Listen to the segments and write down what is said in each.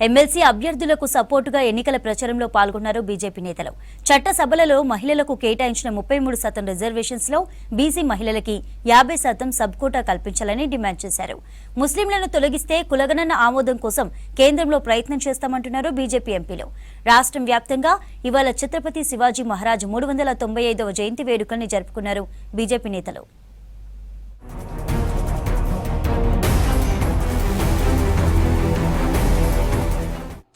MLC అభ్యర్థులకు సపోర్టుగా ఎన్నికల ప్రచారంలో పాల్గొన్నారు బీజేపీ నేతలు. చట్టసభలలో మహిళలకు కేటాయించిన 33% రిజర్వేషన్స్ లో బీసీ మహిళలకి 50% సబ్ కోటా కల్పించాలని డిమాండ్ చేశారు. ముస్లింలను తొలగిస్తే కులగణన ఆమోదం కోసం కేంద్రంలో ప్రయత్నం చేస్తామంటున్నారు బీజేపీ ఎంపీలు. రాష్ట్రం వ్యాప్తంగా ఇవాళ ఛత్రపతి శివాజీ మహారాజ్ 395వ జయంతి వేడుకల్ని జరుపుకున్నారు బీజేపీ నేతలు.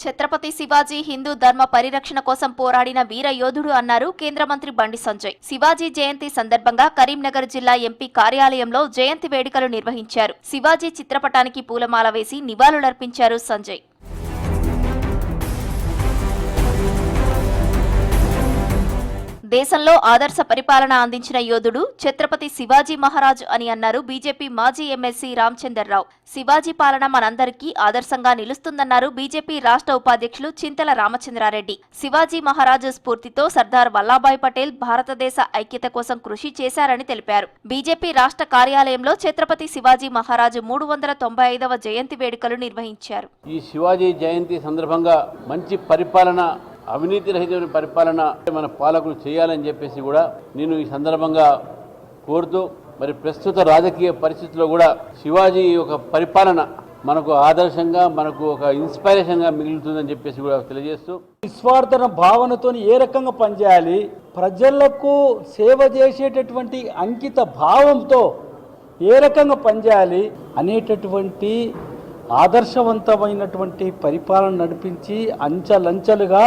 ఛత్రపతి శివాజీ హిందూ ధర్మ పరిరక్షణ కోసం పోరాడిన వీర యోధుడు అన్నారు కేంద్ర మంత్రి బండి సంజయ్. శివాజీ జయంతి సందర్భంగా కరీంనగర్ జిల్లా ఎంపీ కార్యాలయంలో జయంతి వేడుకలు నిర్వహించారు. శివాజీ చిత్రపటానికి పూలమాల వేసి నివాళులర్పించారు సంజయ్. దేశంలో ఆదర్శ పరిపాలన అందించిన యోధుడు ఛత్రపతి శివాజీ మహారాజ్ అని అన్నారు బీజేపీ మాజీ ఎమ్మెల్సీ రామచందర్రావు. శివాజీ పాలన మనందరికీ ఆదర్శంగా నిలుస్తుందన్నారు బీజేపీ రాష్ట్ర ఉపాధ్యక్షులు చింతల రామచంద్రారెడ్డి. శివాజీ మహారాజు స్ఫూర్తితో సర్దార్ వల్లభాయ్ పటేల్ భారతదేశ ఐక్యత కోసం కృషి చేశారని తెలిపారు. బీజేపీ రాష్ట్ర కార్యాలయంలో ఛత్రపతి శివాజీ మహారాజు 395వ జయంతి వేడుకలు నిర్వహించారు. ఈ శివాజీ జయంతి సందర్భంగా మంచి పరిపాలన, అవినీతి రహితమైన పరిపాలన మన పాలకులు చేయాలని చెప్పేసి కూడా నేను ఈ సందర్భంగా కోరుతూ, మరి ప్రస్తుత రాజకీయ పరిస్థితుల్లో కూడా శివాజీ ఒక పరిపాలన మనకు ఆదర్శంగా, మనకు ఒక ఇన్స్పైరేషన్గా మిగులుతుందని చెప్పేసి కూడా తెలియజేస్తూ, నిస్వార్థన భావనతో ఏ రకంగా పనిచేయాలి, ప్రజలకు సేవ చేసేటటువంటి అంకిత భావంతో ఏ రకంగా పనిచేయాలి అనేటటువంటి ఆదర్శవంతమైనటువంటి పరిపాలన నడిపించి అంచెలంచెలుగా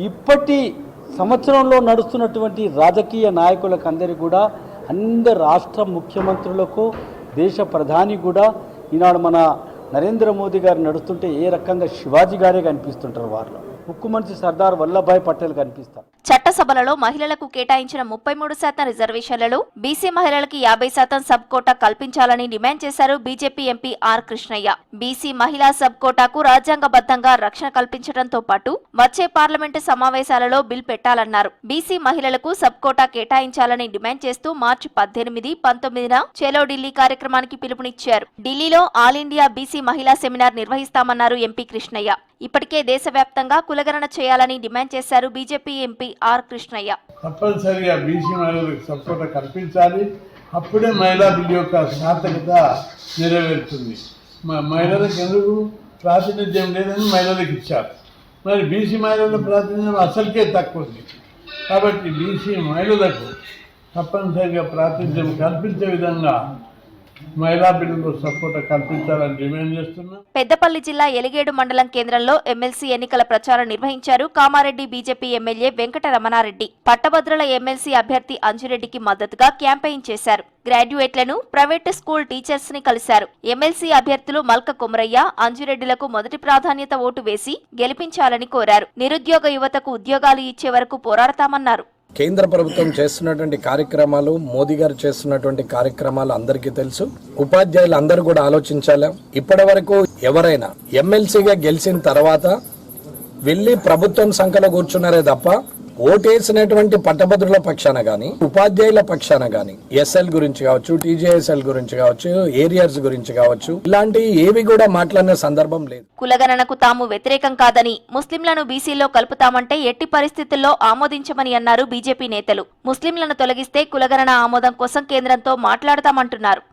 ఇప్పటి సంవత్సరంలో నడుస్తున్నటువంటి రాజకీయ నాయకులకు అందరికీ కూడా, అందరు రాష్ట్ర ముఖ్యమంత్రులకు, దేశ ప్రధాని కూడా ఈనాడు మన నరేంద్ర మోదీ గారు నడుస్తుంటే ఏ రకంగా శివాజీ గారే కనిపిస్తుంటారు. వారిలో ఉక్కు మనిషి సర్దార్ వల్లభాయ్ పటేల్ కనిపిస్తారు. చట్టసభలలో మహిళలకు కేటాయించిన 33% రిజర్వేషన్లలో బీసీ మహిళలకి 50% సబ్ కోటా కల్పించాలని డిమాండ్ చేశారు BJP MP R Krishnaiah. BC మహిళా సబ్ కోటాకు రాజ్యాంగబద్ధంగా రక్షణ కల్పించడంతో పాటు వచ్చే పార్లమెంటు సమావేశాలలో బిల్ పెట్టాలన్నారు. బీసీ మహిళలకు సబ్ కోటా కేటాయించాలని డిమాండ్ చేస్తూ మార్చి 18, 19న చేలో ఢిల్లీ కార్యక్రమానికి పిలుపునిచ్చారు. ఢిల్లీలో ఆల్ ఇండియా బీసీ మహిళా సెమినార్ నిర్వహిస్తామన్నారు ఎంపీ కృష్ణయ్య. ఇప్పటికే దేశవ్యాప్తంగా కులగణన చేయాలని డిమాండ్ చేశారు బీజేపీ ఎంపీ ఆర్ కృష్ణయ్య. తప్పనిసరిగా బీసీ మహిళలకు సపోర్ట్ కల్పించాలి. అప్పుడే మహిళా బిల్లు యొక్క సార్థకత నెరవేరుతుంది. మహిళలకు ఎందుకు ప్రాతినిధ్యం లేదని మహిళలకు ఇచ్చారు. మరి బీసీ మహిళల ప్రాతినిధ్యం అసలుకే తక్కువ ఉంది. కాబట్టి బీసీ మహిళలకు తప్పనిసరిగా ప్రాతినిధ్యం కల్పించే విధంగా మహిళా బిల్లులో సపోర్ట్ కల్పించాలని డిమాండ్ చేస్తున్నా. పెద్దపల్లి జిల్లా ఎలిగేడు మండలం కేంద్రంలో ఎమ్మెల్సీ ఎన్నికల ప్రచారం నిర్వహించారు కామారెడ్డి బీజేపీ ఎమ్మెల్యే వెంకట రమణారెడ్డి. పట్టభద్రుల ఎమ్మెల్సీ అభ్యర్థి అంజురెడ్డికి మద్దతుగా క్యాంపెయిన్ చేశారు. గ్రాడ్యుయేట్లను, ప్రైవేటు స్కూల్ టీచర్స్ ని కలిశారు. ఎమ్మెల్సీ అభ్యర్థులు మల్క కొమరయ్య, అంజురెడ్డిలకు మొదటి ప్రాధాన్యత ఓటు వేసి గెలిపించాలని కోరారు. నిరుద్యోగ యువతకు ఉద్యోగాలు ఇచ్చే వరకు పోరాడతామన్నారు. కేంద్ర ప్రభుత్వం చేస్తున్నటువంటి కార్యక్రమాలు, మోదీ గారు చేస్తున్నటువంటి కార్యక్రమాలు అందరికీ తెలుసు. ఉపాధ్యాయులు అందరూ కూడా ఆలోచించాలి. ఇప్పటి వరకు ఎవరైనా ఎమ్మెల్సీగా గెలిచిన తర్వాత వెళ్లి ప్రభుత్వం సంఖ్యలో కూర్చున్నారే తప్ప ఓటేసినటువంటి పట్టభద్రుల పక్షాన గాని, ఉపాధ్యాయుల పక్షాన గాని, ఎస్ఎల్ గురించి కావచ్చు, టీజేఎస్ఎల్ గురించి కావచ్చు, ఏరియర్స్ గురించి కావచ్చు, ఇలాంటి ఏవి కూడా మాట్లాడిన సందర్భం లేదు. కులగణనకు తాము వ్యతిరేకం కాదని, ముస్లింలను బీసీలో కలుపుతామంటే ఎట్టి పరిస్థితుల్లో ఆమోదించమని అన్నారు బీజేపీ నేతలు. ముస్లింలను తొలగిస్తే కులగణన ఆమోదం కోసం కేంద్రంతో మాట్లాడతామంటున్నారు.